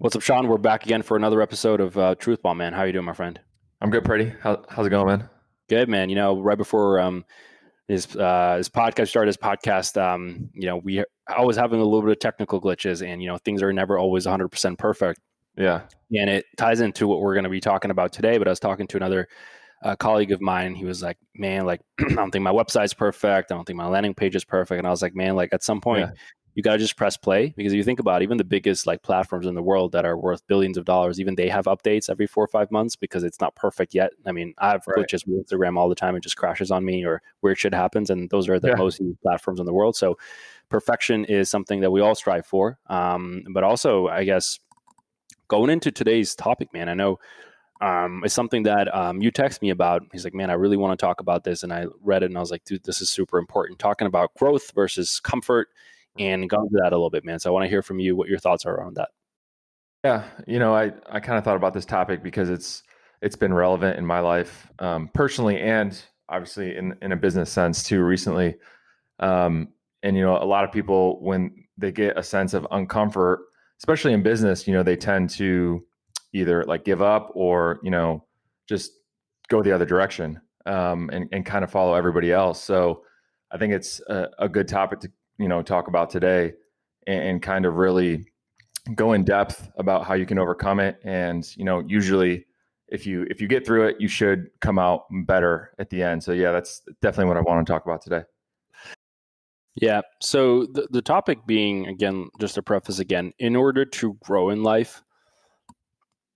What's up, Shawn? We're back again for another episode of Truth Bomb, man. How you doing, my friend? I'm good, Prady. How's it going, man? Good, man. Right before his podcast started, we always having a little bit of technical glitches, and things are never always 100% perfect. Yeah. And it ties into what we're going to be talking about today. But I was talking to another colleague of mine. He was like, "Man, like I don't think my website's perfect. I don't think my landing page is perfect." And I was like, "Man, like at some point." Yeah. You got to just press play, because if you think about it, even the biggest like platforms in the world that are worth billions of dollars, even they have updates every 4 or 5 months because it's not perfect yet. I mean, I have Right. glitches with Instagram all the time. It just crashes on me or weird shit happens. And those are the Yeah. most used platforms in the world. So perfection is something that we all strive for. But also, I guess, going into today's topic, man, I know it's something that you text me about. He's like, "Man, I really want to talk about this." And I read it and I was like, "Dude, this is super important." Talking about growth versus comfort, and go into that a little bit, man. So I want to hear from you what your thoughts are around that. Yeah. I kind of thought about this topic because it's been relevant in my life, personally, and obviously in a business sense too recently. And a lot of people, when they get a sense of uncomfort, especially in business, they tend to either like give up or just go the other direction, and kind of follow everybody else. So I think it's a good topic to talk about today, and kind of really go in depth about how you can overcome it. And usually if you get through it, you should come out better at the end. So yeah, that's definitely what I want to talk about today. Yeah. So the topic being, again, just to preface again, in order to grow in life,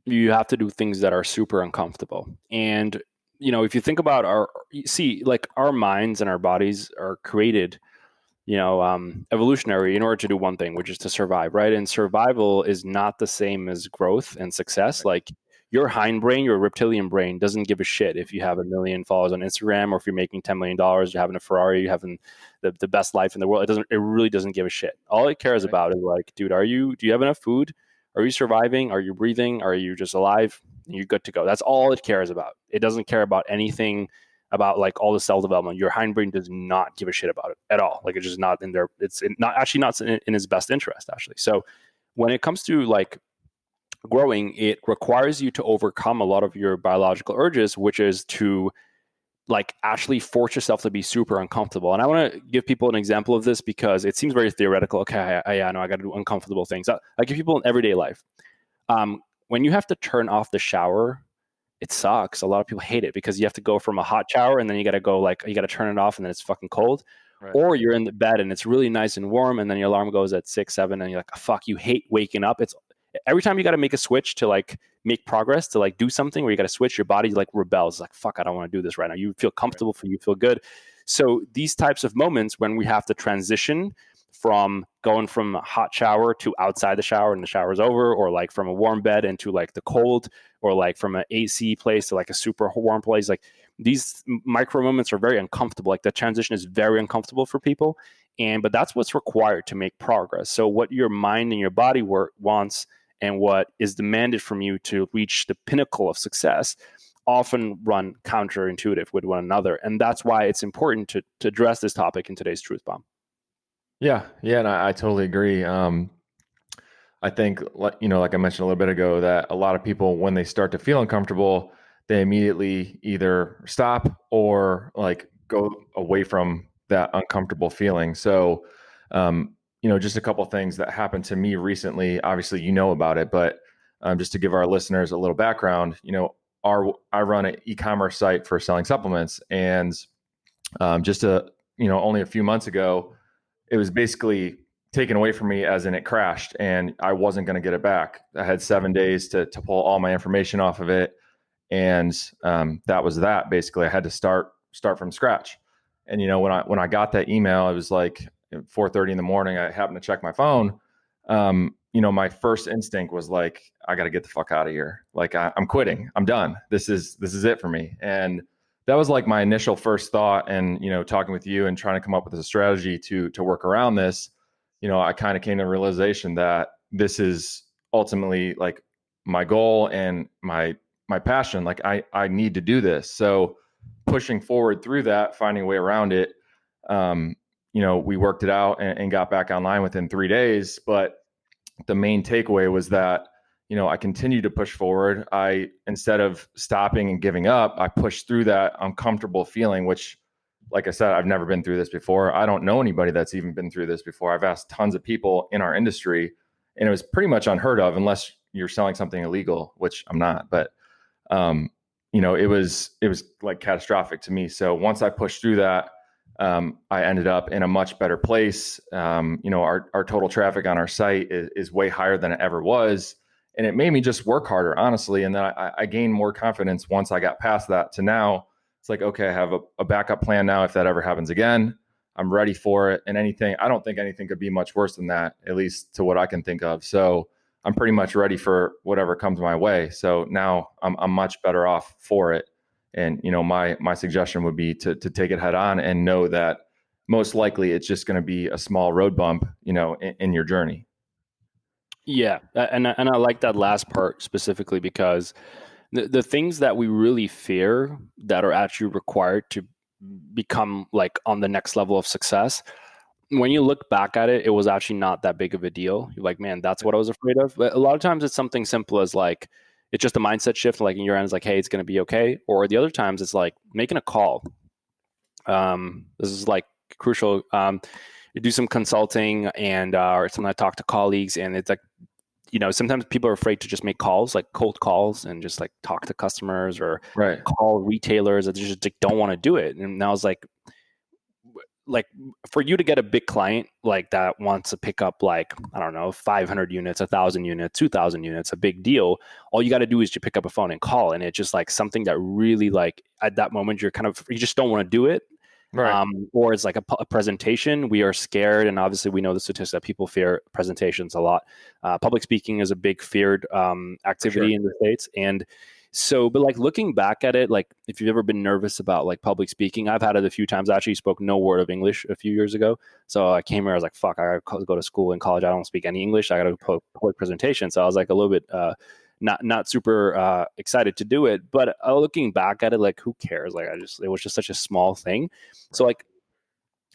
you have to do things that are super uncomfortable. And, if you think about our minds and our bodies are created, evolutionary in order to do one thing, which is to survive, right? And survival is not the same as growth and success. Right. Like your hindbrain, your reptilian brain doesn't give a shit if you have 1 million followers on Instagram, or if you're making $10 million, you're having a Ferrari, you're having the best life in the world. It really doesn't give a shit. All it cares Right. about is like, dude, do you have enough food? Are you surviving? Are you breathing? Are you just alive? You're good to go. That's all it cares about. It doesn't care about anything about like all the cell development. Your hindbrain does not give a shit about it at all. Like it's just not in there. It's not in its best interest, actually. So when it comes to like growing, it requires you to overcome a lot of your biological urges, which is to like actually force yourself to be super uncomfortable. And I want to give people an example of this because it seems very theoretical. Okay, I know I got to do uncomfortable things. I give people in everyday life. When you have to turn off the shower, it sucks. A lot of people hate it because you have to go from a hot shower and then you got to turn it off and then it's fucking cold. Right. Or you're in the bed and it's really nice and warm and then your alarm goes at 6, 7 and you're like, oh, fuck, you hate waking up. It's every time you got to make a switch to like make progress, to like do something where you got to switch, your body like rebels. It's like, fuck, I don't want to do this right now. You feel comfortable, for you feel good. So these types of moments when we have to transition from going from a hot shower to outside the shower and the shower's over, or like from a warm bed into like the cold, or like from an AC place to like a super warm place, like these micro moments are very uncomfortable. Like the transition is very uncomfortable for people. But that's what's required to make progress. So what your mind and your body wants and what is demanded from you to reach the pinnacle of success often run counterintuitive with one another. And that's why it's important to address this topic in today's Truth Bomb. Yeah. And I totally agree. I think, like I mentioned a little bit ago, that a lot of people, when they start to feel uncomfortable, they immediately either stop or like go away from that uncomfortable feeling. So, just a couple of things that happened to me recently. Obviously, about it, but just to give our listeners a little background, I run an e-commerce site for selling supplements, and only a few months ago, it was basically taken away from me, as in it crashed, and I wasn't going to get it back. I had 7 days to pull all my information off of it. And that was that. Basically, I had to start from scratch. And when I got that email, it was like 4:30 in the morning. I happened to check my phone. My first instinct was like, I got to get the fuck out of here. Like I'm quitting. I'm done. This is it for me. And that was like my initial first thought. And talking with you and trying to come up with a strategy to work around this, I kind of came to the realization that this is ultimately like my goal and my passion. Like I need to do this. So pushing forward through that, finding a way around it, we worked it out and got back online within 3 days. But the main takeaway was that, I continued to push forward. Instead of stopping and giving up, I pushed through that uncomfortable feeling, which, like I said, I've never been through this before. I don't know anybody that's even been through this before. I've asked tons of people in our industry, and it was pretty much unheard of unless you're selling something illegal, which I'm not. But it was like catastrophic to me. So once I pushed through that, I ended up in a much better place. Our total traffic on our site is way higher than it ever was. And it made me just work harder, honestly. And then I gained more confidence once I got past that to now. It's like, okay, I have a backup plan now. If that ever happens again, I'm ready for it. And I don't think anything could be much worse than that, at least to what I can think of. So I'm pretty much ready for whatever comes my way. So now I'm much better off for it. And, my suggestion would be to take it head on and know that most likely it's just going to be a small road bump, in your journey. Yeah. And I like that last part specifically because the things that we really fear that are actually required to become like on the next level of success, when you look back at it, it was actually not that big of a deal. You're like, man, that's what I was afraid of. But a lot of times it's something simple as like, it's just a mindset shift. Like in your end, it's like, hey, it's going to be okay. Or the other times it's like making a call. This is like crucial. You do some consulting and, or something. I talk to colleagues and it's like, sometimes people are afraid to just make calls, like cold calls, and just like talk to customers or call retailers that just like, don't want to do it. And I was like for you to get a big client like that wants to pick up like, I don't know, 500 units, 1,000 units, 2,000 units, a big deal. All you got to do is to pick up a phone and call. And it's just like something that really like at that moment, you just don't want to do it. Right. Or it's like a presentation. We are scared. And obviously we know the statistics that people fear presentations a lot. Public speaking is a big feared activity in the States. And so, but like looking back at it, like if you've ever been nervous about like public speaking, I've had it a few times. I actually spoke no word of English a few years ago. So I came here, I was like, fuck, I gotta go to school in college. I don't speak any English. I gotta public presentation. So I was like a little bit, not super excited to do it, but looking back at it, like who cares? Like it was just such a small thing. So like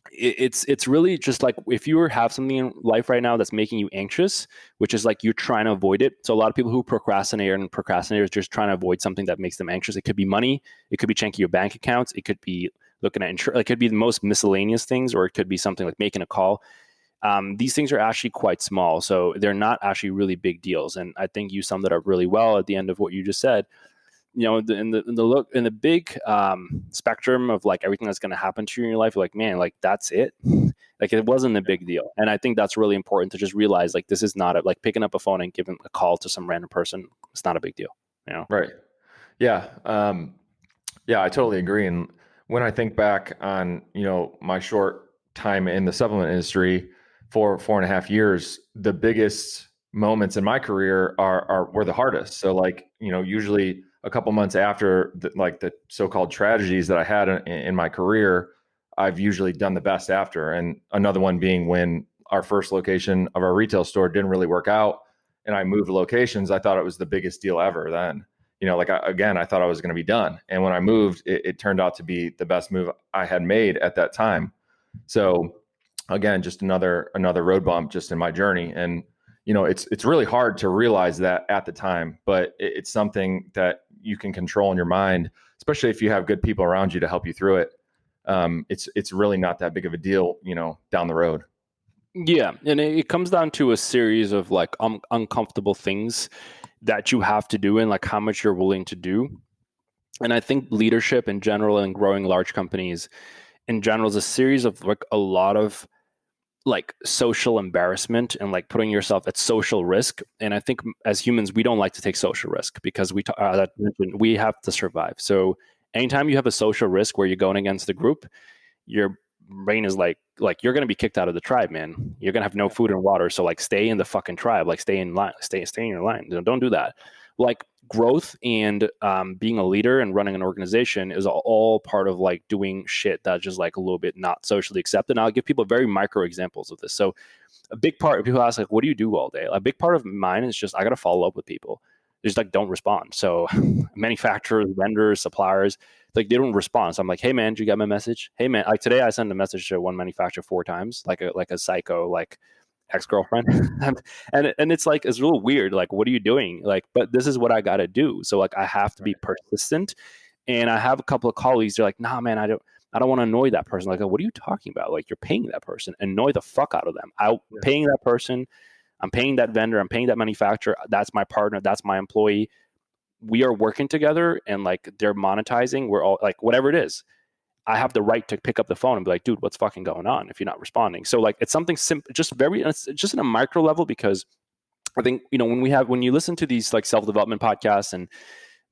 it's really just like if you have something in life right now that's making you anxious, which is like you're trying to avoid it. So a lot of people who procrastinators just trying to avoid something that makes them anxious. It could be money, it could be checking your bank accounts, it could be looking at insurance, it could be the most miscellaneous things, or it could be something like making a call. These things are actually quite small, so they're not actually really big deals. And I think you summed it up really well at the end of what you just said. In the big spectrum of like everything that's going to happen to you in your life, you're like, man, like that's it. Like it wasn't a big deal. And I think that's really important to just realize like this is not like picking up a phone and giving a call to some random person. It's not a big deal. Right. Yeah. Yeah, I totally agree. And when I think back on, my short time in the supplement industry for 4.5 years, the biggest moments in my career were the hardest. So like, usually a couple months after the so-called tragedies that I had in my career, I've usually done the best after. And another one being when our first location of our retail store didn't really work out and I moved locations. I thought it was the biggest deal ever then. I thought I was going to be done. And when I moved, it turned out to be the best move I had made at that time. So again, just another road bump just in my journey. And, it's really hard to realize that at the time, but it's something that you can control in your mind, especially if you have good people around you to help you through it. It's really not that big of a deal, down the road. Yeah. And it comes down to a series of like uncomfortable things that you have to do and like how much you're willing to do. And I think leadership in general and growing large companies in general is a series of like a lot of like social embarrassment and like putting yourself at social risk. And I think as humans, we don't like to take social risk because we have to survive. So anytime you have a social risk where you're going against the group, your brain is like you're going to be kicked out of the tribe, man. You're going to have no food and water. So like stay in the fucking tribe, like stay in line, stay in your line. Don't do that. Like growth and being a leader and running an organization is all part of like doing shit that's just like a little bit not socially accepted. And I'll give people very micro examples of this. So a big part of people ask like, what do you do all day? A big part of mine is just, I got to follow up with people. They just like don't respond. So manufacturers, vendors, suppliers, like they don't respond. So I'm like, hey man, did you get my message? Hey man, like today I sent a message to one manufacturer 4 times, like a psycho, like ex-girlfriend. and it's like, it's real weird. Like, what are you doing? Like, but this is what I got to do. So like, I have to be persistent. And I have a couple of colleagues, they're like, nah, man, I don't want to annoy that person. Like, what are you talking about? Like, you're paying that person. Annoy the fuck out of them. I'm paying that person. I'm paying that vendor. I'm paying that manufacturer. That's my partner. That's my employee. We are working together, and like, they're monetizing. We're all like, whatever it is, I have the right to pick up the phone and be like, dude, what's fucking going on if you're not responding? So like, it's something simple, it's just in a micro level, because I think, when you listen to these like self-development podcasts and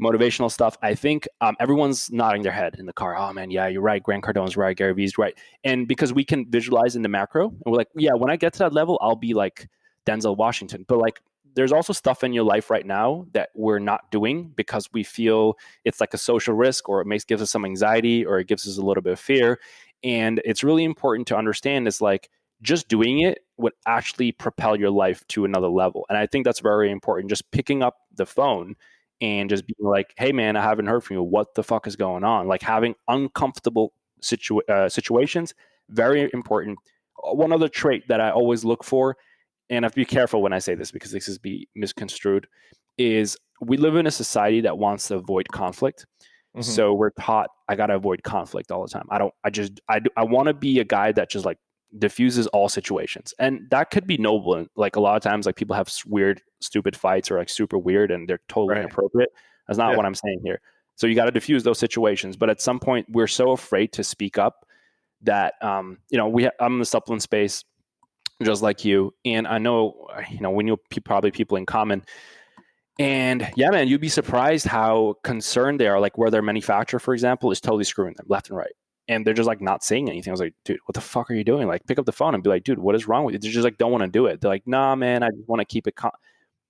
motivational stuff, I think everyone's nodding their head in the car. Oh man, yeah, you're right. Grant Cardone's right. Gary Vee's right. And because we can visualize in the macro, and we're like, yeah, when I get to that level, I'll be like Denzel Washington. But like, there's also stuff in your life right now that we're not doing because we feel it's like a social risk, or it gives us some anxiety, or it gives us a little bit of fear. And it's really important to understand is like, just doing it would actually propel your life to another level. And I think that's very important. Just picking up the phone and just being like, hey man, I haven't heard from you. What the fuck is going on? Like, having uncomfortable situations, very important. One other trait that I always look for, and I have to be careful when I say this because this is be misconstrued, is we live in a society that wants to avoid conflict. Mm-hmm. So we're taught, I got to avoid conflict all the time. I want to be a guy that just like diffuses all situations. And that could be noble. And like, a lot of times, like, people have weird, stupid fights, or like super weird, and they're totally inappropriate. That's not what I'm saying here. So you got to diffuse those situations. But at some point, we're so afraid to speak up that, I'm in the supplement space, just like you. And I know, we knew probably people in common. And yeah, man, you'd be surprised how concerned they are, like where their manufacturer, for example, is totally screwing them left and right. And they're just like not saying anything. I was like, dude, what the fuck are you doing? Like, pick up the phone and be like, dude, what is wrong with you? They just like don't want to do it. They're like, nah, man, I just want to keep it.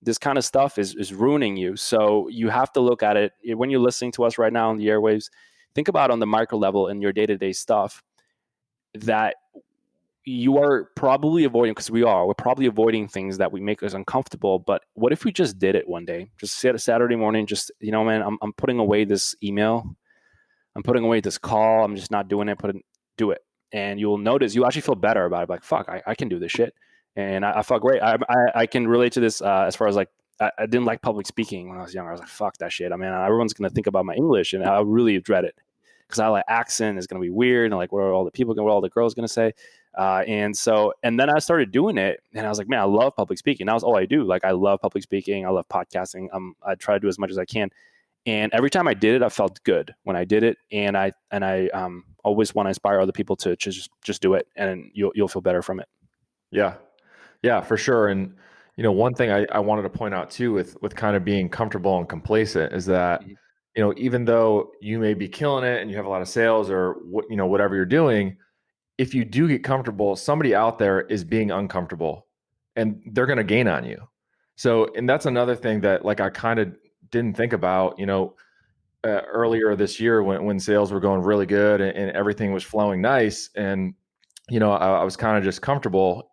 This kind of stuff is ruining you. So you have to look at it when you're listening to us right now on the airwaves. Think about on the micro level in your day-to-day stuff that you are probably avoiding, because we're probably avoiding things that we make us uncomfortable. But what if we just did it one day? Just sit a Saturday morning, just, man, I'm putting away this email. I'm putting away this call. I'm just not doing it. Do it. And you'll notice, you actually feel better about it. Like, fuck, I can do this shit. And I felt great. I can relate to this as far as like, I didn't like public speaking when I was younger. I was like, fuck that shit. I mean, everyone's going to think about my English, and I really dread it because I like accent is going to be weird. And like, what are all the girls going to say? And then I started doing it, and I was like, man, I love public speaking. That was all I do. Like, I love public speaking. I love podcasting. I try to do as much as I can. And every time I did it, I felt good when I did it. And I always want to inspire other people to just do it, and you'll feel better from it. Yeah, for sure. And, one thing I wanted to point out too, with kind of being comfortable and complacent, is that, even though you may be killing it and you have a lot of sales or whatever you're doing, if you do get comfortable, somebody out there is being uncomfortable, and they're going to gain on you. So, and that's another thing that like I kind of didn't think about, earlier this year when sales were going really good and everything was flowing nice, and I was kind of just comfortable.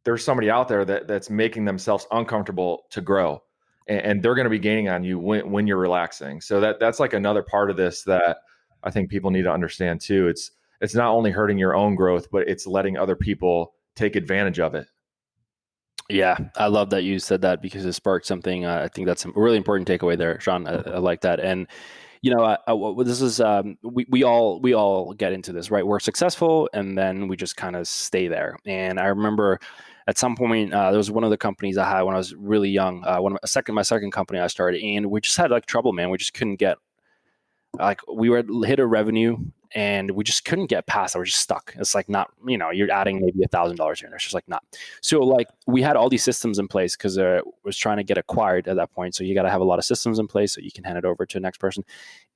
There's somebody out there that's making themselves uncomfortable to grow, and they're going to be gaining on you when you're relaxing. So that's like another part of this that I think people need to understand too. It's not only hurting your own growth, but it's letting other people take advantage of it. Yeah, I love that you said that, because it sparked something. I think that's a really important takeaway there, Shawn. I like that. And this is we all get into this, right? We're successful, and then we just kind of stay there. And I remember at some point there was one of the companies I had when I was really young. My second company I started, and we just had like trouble, man. We just couldn't get, like, we were hit a revenue, and we just couldn't get past it. We're just stuck. It's like, not, you're adding maybe $1,000 here. It's just like, not. So like, we had all these systems in place because it was trying to get acquired at that point. So you got to have a lot of systems in place so you can hand it over to the next person.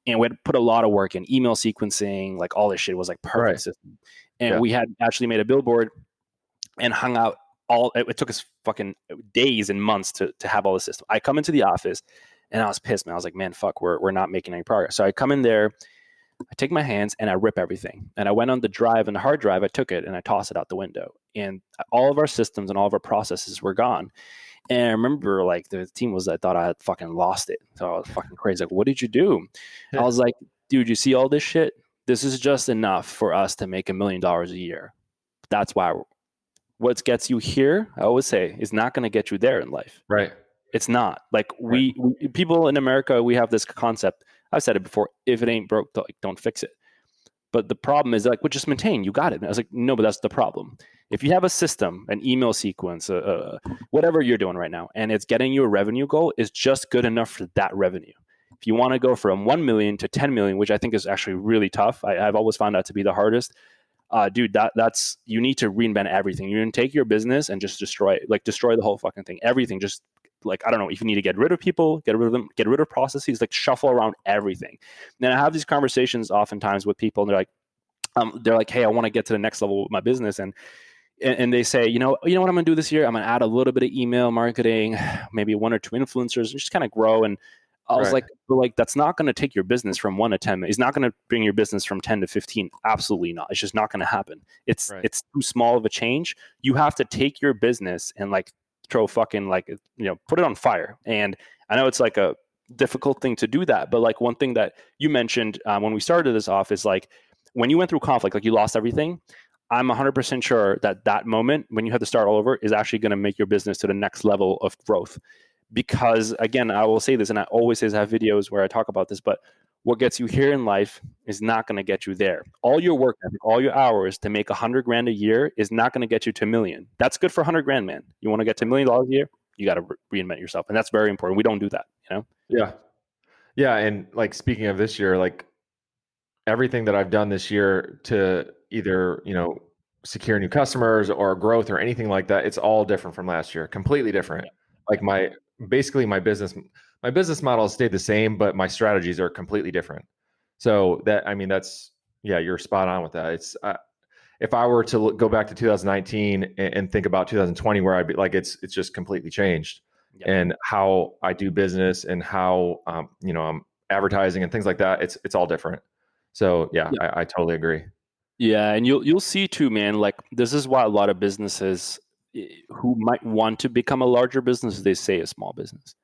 And we had put a lot of work in email sequencing, like all this shit was like perfect system. And we had actually made a billboard and hung out it took us fucking days and months to have all the system. I come into the office and I was pissed, man. I was like, man, fuck, we're not making any progress. So I come in there, I take my hands and I rip everything. And I went on the hard drive, I took it and I tossed it out the window. And all of our systems and all of our processes were gone. And I remember like the team I thought I had fucking lost it. So I was fucking crazy. Like, what did you do? I was like, dude, you see all this shit? This is just enough for us to make $1 million a year. That's why what gets you here, I always say, is not going to get you there in life. Right. It's not. Like Right. we people in America, we have this concept. I've said it before. If it ain't broke, like, don't fix it. But the problem is like, well, just maintain. You got it. And I was like, no, but that's the problem. If you have a system, an email sequence, whatever you're doing right now, and it's getting you a revenue goal, is just good enough for that revenue. If you want to go from 1 million to 10 million, which I think is actually really tough, I've always found that to be the hardest. Dude, that's you need to reinvent everything. You can take your business and just destroy it, like destroy the whole fucking thing. Everything, just like, I don't know, if you need to get rid of people, get rid of them, get rid of processes, like shuffle around everything. Then I have these conversations oftentimes with people, and they're like, hey, I want to get to the next level with my business, and they say, you know what I'm going to do this year? I'm going to add a little bit of email marketing, maybe 1 or 2 influencers, and just kind of grow. And I was Right. like, that's not going to take your business from 1 to 10. It's not going to bring your business from 10 to 15. Absolutely not. It's just not going to happen. It's Right. it's too small of a change. You have to take your business and like throw fucking like, put it on fire. And I know it's like a difficult thing to do that, but like one thing that you mentioned when we started this off is like, when you went through conflict, like you lost everything, I'm 100% sure that that moment when you had to start all over is actually going to make your business to the next level of growth. Because again, I will say this, and I always say I have videos where I talk about this, but what gets you here in life is not going to get you there. All your work ethic, all your hours to make 100 grand a year is not going to get you to a million. That's good for 100 grand, man. You want to get to $1 million a year, you got to reinvent yourself. And that's very important. We don't do that, Yeah. Yeah. And like, speaking of this year, like everything that I've done this year to either, secure new customers or growth or anything like that, it's all different from last year, completely different. Yeah. Like my business model has stayed the same, but my strategies are completely different. So that's, yeah, you're spot on with that. It's, if I were to go back to 2019 and think about 2020, where I'd be like, it's just completely changed. Yeah. And how I do business and how, I'm advertising and things like that. It's all different. So yeah. I totally agree. Yeah, and you'll see too, man. Like, this is why a lot of businesses who might want to become a larger business, they say a small business.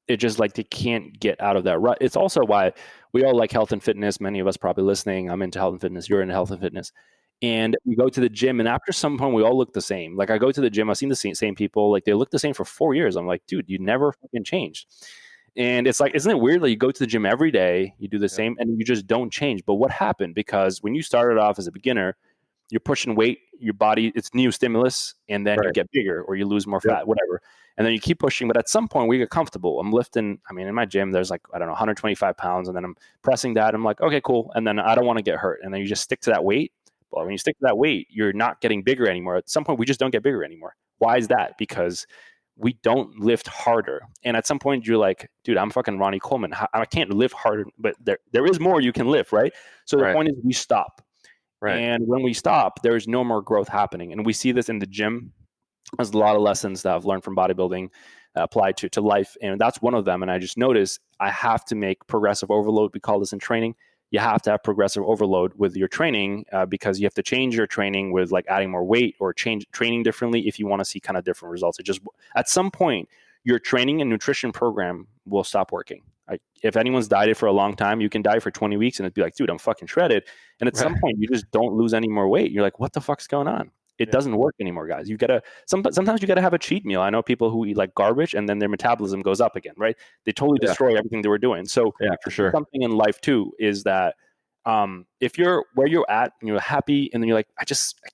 It just like they can't get out of that rut. It's also why we all like health and fitness. Many of us probably listening, I'm into health and fitness. You're into health and fitness, and we go to the gym, and after some point, we all look the same. Like, I go to the gym, I've seen the same people. Like, they look the same for 4 years. I'm like, dude, you never fucking changed. And it's like, isn't it weird that you go to the gym every day, you do the same, and you just don't change? But what happened? Because when you started off as a beginner, you're pushing weight, your body, it's new stimulus, and then you Right. get bigger or you lose more fat, whatever. And then you keep pushing. But at some point, we get comfortable. I'm lifting, in my gym, there's like, I don't know, 125 pounds. And then I'm pressing that. I'm like, okay, cool. And then I don't want to get hurt. And then you just stick to that weight. But when you stick to that weight, you're not getting bigger anymore. At some point, we just don't get bigger anymore. Why is that? Because we don't lift harder. And at some point, you're like, dude, I'm fucking Ronnie Coleman. I can't lift harder, but there is more you can lift, right? So the point is, we stop. Right. And when we stop, there's no more growth happening. And we see this in the gym. There's a lot of lessons that I've learned from bodybuilding applied to life. And that's one of them. And I just noticed I have to make progressive overload. We call this in training. You have to have progressive overload with your training because you have to change your training with like adding more weight or change training differently if you want to see kind of different results. It just, at some point, your training and nutrition program will stop working. If anyone's dieted for a long time, you can diet for 20 weeks and it'd be like, dude, I'm fucking shredded. And at some point, you just don't lose any more weight. You're like, what the fuck's going on? It doesn't work anymore, guys. You gotta sometimes you gotta have a cheat meal. I know people who eat like garbage and then their metabolism goes up again, right? They totally destroy everything they were doing. So yeah, for sure. Something in life too is that if you're where you're at and you're happy and then you're like, I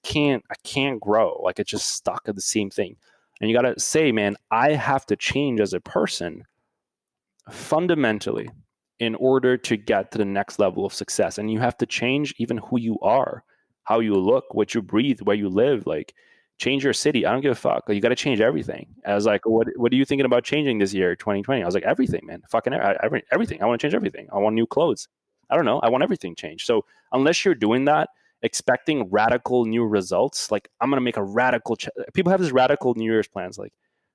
can't grow. Like, it's just stuck at the same thing. And you gotta say, man, I have to change as a person fundamentally in order to get to the next level of success. And you have to change even who you are, how you look, what you breathe, where you live. Like, change your city. I don't give a fuck. Like, you got to change everything. I was like, what are you thinking about changing this year, 2020? I was like, everything, man. Fucking everything. I want to change everything. I want new clothes. I don't know. I want everything changed. So unless you're doing that, expecting radical new results, like, I'm going to make a radical, people have this radical New Year's plans. Like,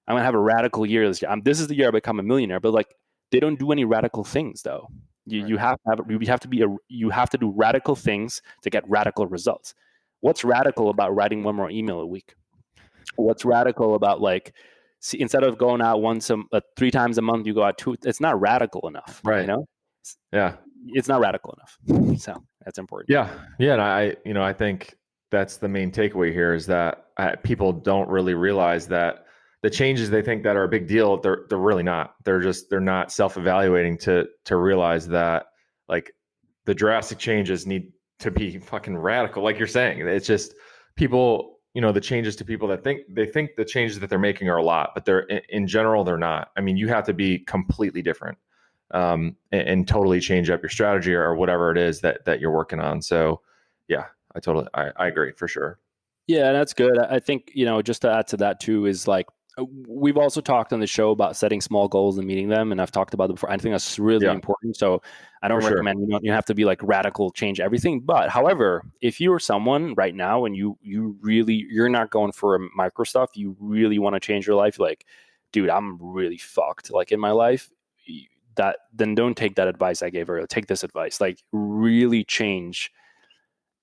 I'm going to have a radical year this year. This is the year I become a millionaire. But like, they don't do any radical things though. You have to do radical things to get radical results. What's radical about writing one more email a week? What's radical about instead of going out 3 times a month, you go out 2? It's not radical enough, right? Yeah, it's not radical enough. So that's important. Yeah, and I think that's the main takeaway here, is that people don't really realize that the changes they think that are a big deal, they're really not. They're not self-evaluating to realize that like the drastic changes need to be fucking radical. Like you're saying, it's just people, the changes to people that think the changes that they're making are a lot, but they're in general, they're not. I mean, you have to be completely different, and totally change up your strategy or whatever it is that you're working on. So yeah, I agree for sure. Yeah, that's good. I think, just to add to that too, is like, we've also talked on the show about setting small goals and meeting them. And I've talked about it before. I think that's really important. So I don't recommend, you have to be like radical change everything. But however, if you're someone right now and you're not going for a micro stuff, you really want to change your life. Like, dude, I'm really fucked like in my life, then don't take that advice I gave earlier. Take this advice, like really change,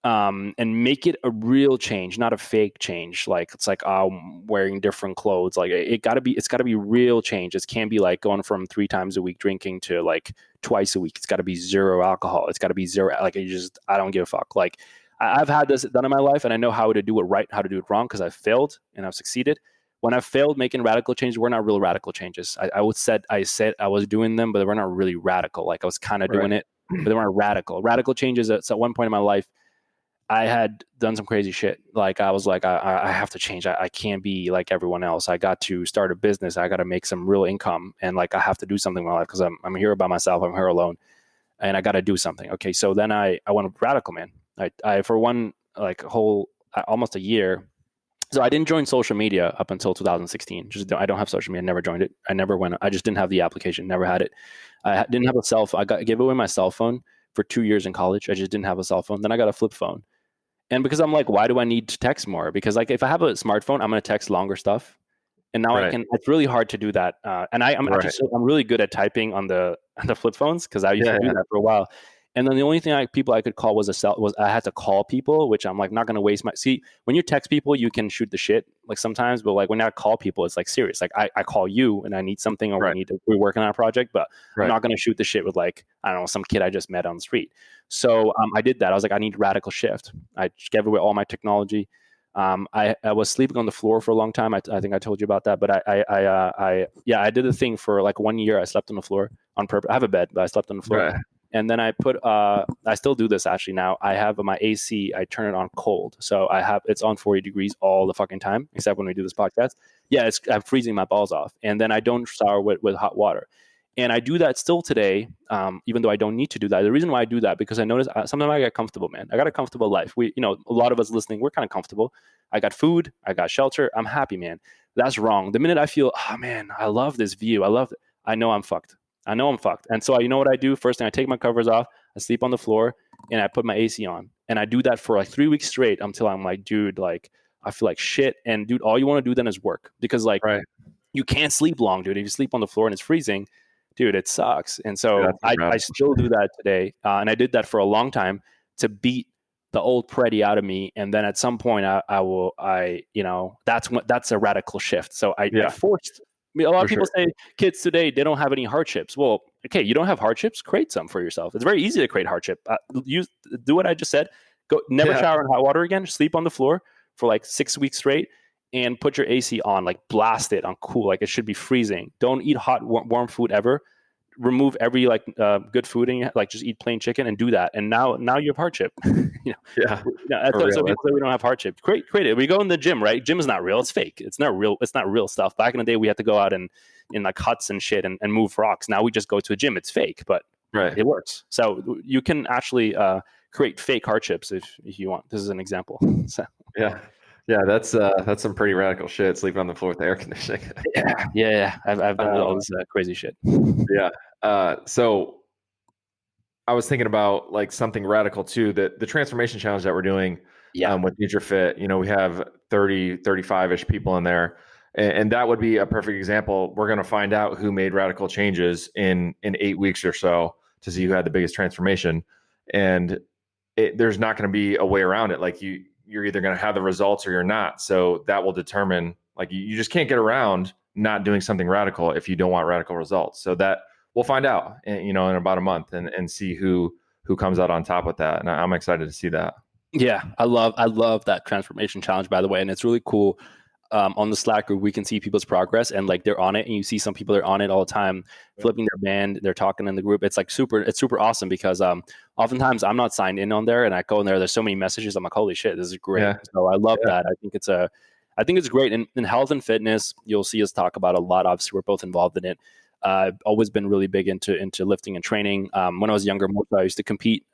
and make it a real change, not a fake change. Like it's like, I'm wearing different clothes. Like it's got to be real change. It can't be like going from 3 times a week drinking to like twice a week. It's got to be zero alcohol. It's got to be zero. Like I don't give a fuck. Like I've had this done in my life, and I know how to do it right, how to do it wrong, because I've failed and I've succeeded. When I failed making radical changes, we're not real radical changes. I said I was doing them, but we're not really radical. Like I was kind of doing it, but they weren't radical. Radical changes. At one point in my life, I had done some crazy shit. Like I was like, I have to change. I can't be like everyone else. I got to start a business. I got to make some real income, and like I have to do something in my life because I'm here by myself. I'm here alone, and I got to do something. Okay, so then I went radical, man. I for one like whole almost a year. So I didn't join social media up until 2016. I don't have social media. I never joined it. I never went. I just didn't have the application. Never had it. I didn't have a cell phone. I gave away my cell phone for 2 years in college. I just didn't have a cell phone. Then I got a flip phone. And because I'm like, why do I need to text more? Because like if I have a smartphone, I'm going to text longer stuff. And now I can. It's really hard to do that. And I'm really good at typing on the flip phones because I used to do that for a while. And then the only thing people I could call was I had to call people, which I'm like not going to waste my. See, when you text people, you can shoot the shit like sometimes, but like when I call people, it's like serious. Like I call you and I need something, or we're working on a project, but I'm not going to shoot the shit with like, I don't know, some kid I just met on the street. So I did that. I was like, I need a radical shift. I gave away all my technology. I was sleeping on the floor for a long time. I think I told you about that, but I did a thing for like 1 year. I slept on the floor on purpose. I have a bed, but I slept on the floor. Right. And then I put, I still do this actually now. I have my AC, I turn it on cold. So it's on 40 degrees all the fucking time, except when we do this podcast. Yeah, I'm freezing my balls off. And then I don't shower with hot water. And I do that still today, even though I don't need to do that. The reason why I do that, because I notice sometimes I get comfortable, man. I got a comfortable life. A lot of us listening, we're kind of comfortable. I got food, I got shelter. I'm happy, man. That's wrong. The minute I feel, oh man, I love this view. I know I'm fucked. And so you know what I do? First thing, I take my covers off, I sleep on the floor, and I put my AC on. And I do that for like 3 weeks straight until I'm like, dude, like I feel like shit. And dude, all you want to do then is work, because like you can't sleep long, dude. If you sleep on the floor and it's freezing, dude, it sucks. And so I still do that today. And I did that for a long time to beat the old Prady out of me. And then at some point that's a radical shift. So I forced. A lot of people say kids today, they don't have any hardships. Well, okay, you don't have hardships, create some for yourself. It's very easy to create hardship. Do what I just said. Go never shower in hot water again. Sleep on the floor for like 6 weeks straight, and put your AC on, like blast it on cool, like it should be freezing. Don't eat hot, warm food ever. Remove every like good food, and like just eat plain chicken and do that. And now you have hardship. So people say we don't have hardship. Create it. We go in the gym, right? Gym is not real. It's fake. It's not real. It's not real stuff. Back in the day, we had to go out in like huts and shit and move rocks. Now we just go to a gym. It's fake, but it works. So you can actually create fake hardships if you want. This is an example. So that's some pretty radical shit. Sleeping on the floor with the air conditioning. Yeah. I've done all this crazy shit. So I was thinking about like something radical too, that the transformation challenge that we're doing with NutriFit, we have 35-ish people in there. And that would be a perfect example. We're going to find out who made radical changes in 8 weeks or so to see who had the biggest transformation. And there's not going to be a way around it. Like you're either going to have the results or you're not. So that will determine, like you just can't get around not doing something radical if you don't want radical results. So that we'll find out, in about a month and see who comes out on top with that. And I'm excited to see that. Yeah, I love that transformation challenge, by the way, and it's really cool. On the Slack group, we can see people's progress, and like they're on it, and you see some people are on it all the time, flipping their band, they're talking in the group. It's like it's super awesome because oftentimes I'm not signed in on there, and I go in there. There's so many messages. I'm like, holy shit, this is great. Yeah. So I love Yeah. that. I think it's great. In health and fitness, you'll see us talk about a lot. Obviously, we're both involved in it. I've always been really big into lifting and training. When I was younger, I used to compete.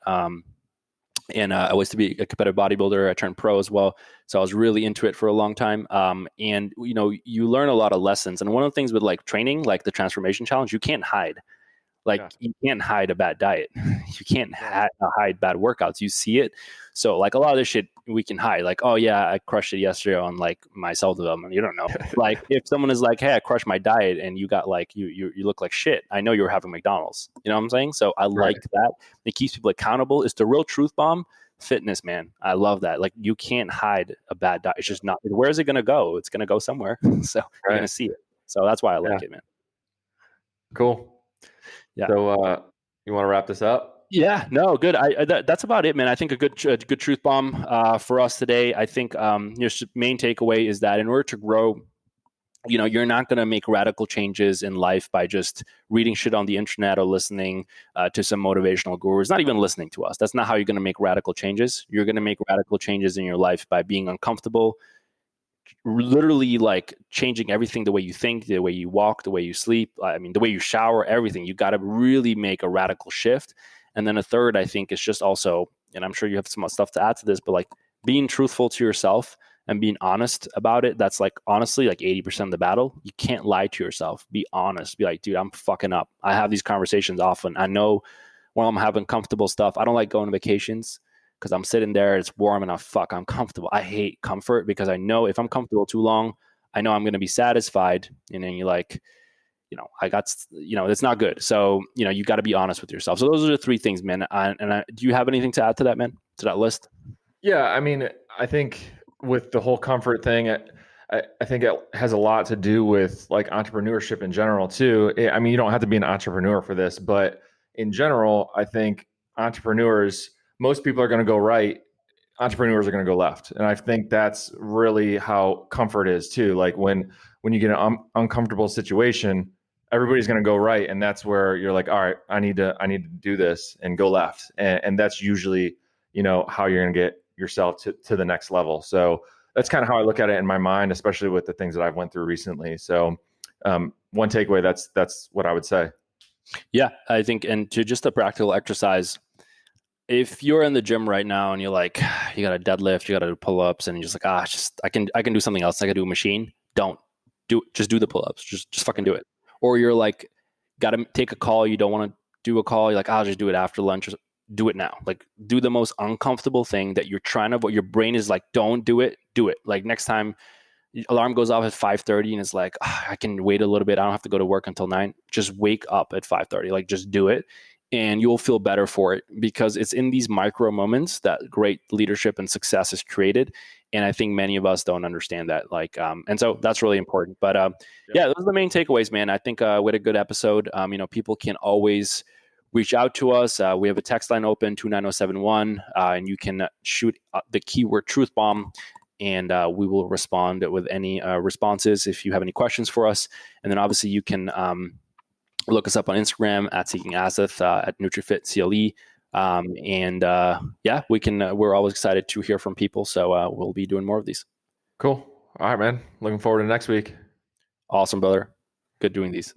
And I was to be a competitive bodybuilder. I turned pro as well, so I was really into it for a long time. And you know, you learn a lot of lessons. And one of the things with like training, like the transformation challenge, you can't hide. Like Yeah. you can't hide a bad diet. You can't hide bad workouts. You see it. So like a lot of this shit we can hide. Like, oh yeah, I crushed it yesterday on like my self development. You don't know. Like if someone is like, hey, I crushed my diet, and you got like you look like shit. I know you were having McDonald's. You know what I'm saying? So I Right. like that. It keeps people accountable. It's the real truth bomb. Fitness, man. I love that. Like you can't hide a bad diet. It's just not. Where is it gonna go? It's gonna go somewhere. So you're Right. gonna see it. So that's why I Yeah. like it, man. Cool. Yeah. So, you want to wrap this up? Yeah, no, good. That's about it, man. I think a good truth bomb for us today. I think your main takeaway is that in order to grow, you know, you're not going to make radical changes in life by just reading shit on the internet or listening to some motivational gurus. Not even listening to us. That's not how you're going to make radical changes. You're going to make radical changes in your life by being uncomfortable, literally like changing everything, the way you think, the way you walk, the way you sleep, I mean the way you shower, everything. You got to really make a radical shift. And then a third, I think, is just also, and I'm sure you have some stuff to add to this, but like being truthful to yourself and being honest about it. That's like honestly like 80% of the battle. You can't lie to yourself. Be honest. Be like, dude, I'm fucking up. I have these conversations often. I know when I'm having comfortable stuff, I don't like going to vacations because I'm sitting there, it's warm, and I'm comfortable. I hate comfort because I know if I'm comfortable too long, I know I'm going to be satisfied. And then you're like, you know, it's not good. So, you know, you got to be honest with yourself. So those are the three things, man. Do you have anything to add to that, man? To that list? Yeah. I mean, I think with the whole comfort thing, I think it has a lot to do with like entrepreneurship in general too. I mean, you don't have to be an entrepreneur for this, but in general, I think entrepreneurs, most people are going to go right. Entrepreneurs are going to go left, and I think that's really how comfort is too. Like when you get an uncomfortable situation, everybody's going to go right, and that's where you're like, all right, I need to do this and go left, and that's usually how you're going to get yourself to the next level. So that's kind of how I look at it in my mind, especially with the things that I've went through recently. So one takeaway, that's what I would say. Yeah, I think, and to just a practical exercise, if you're in the gym right now and you're like, you got to deadlift, you got to do pull-ups, and you're just like, I can do something else. I can do a machine. Don't do it. Just do the pull-ups. Just fucking do it. Or you're like, got to take a call. You don't want to do a call. You're like, I'll just do it after lunch. Do it now. Like, do the most uncomfortable thing that you're trying to. But your brain is like, don't do it. Do it. Like next time, alarm goes off at 5:30, and it's like, I can wait a little bit. I don't have to go to work until 9. Just wake up at 5:30. Like, just do it, and you'll feel better for it because it's in these micro moments that great leadership and success is created. And I think many of us don't understand that. Like, and so that's really important. But yeah, those are the main takeaways, man. I think we had a good episode. People can always reach out to us. We have a text line open, 29071, and you can shoot the keyword truth bomb, and we will respond with any responses if you have any questions for us. And then obviously you can look us up on Instagram at Seeking AZOTH, at NutriFit CLE. Yeah, we can. We're always excited to hear from people, so we'll be doing more of these. Cool. All right, man. Looking forward to next week. Awesome, brother. Good doing these.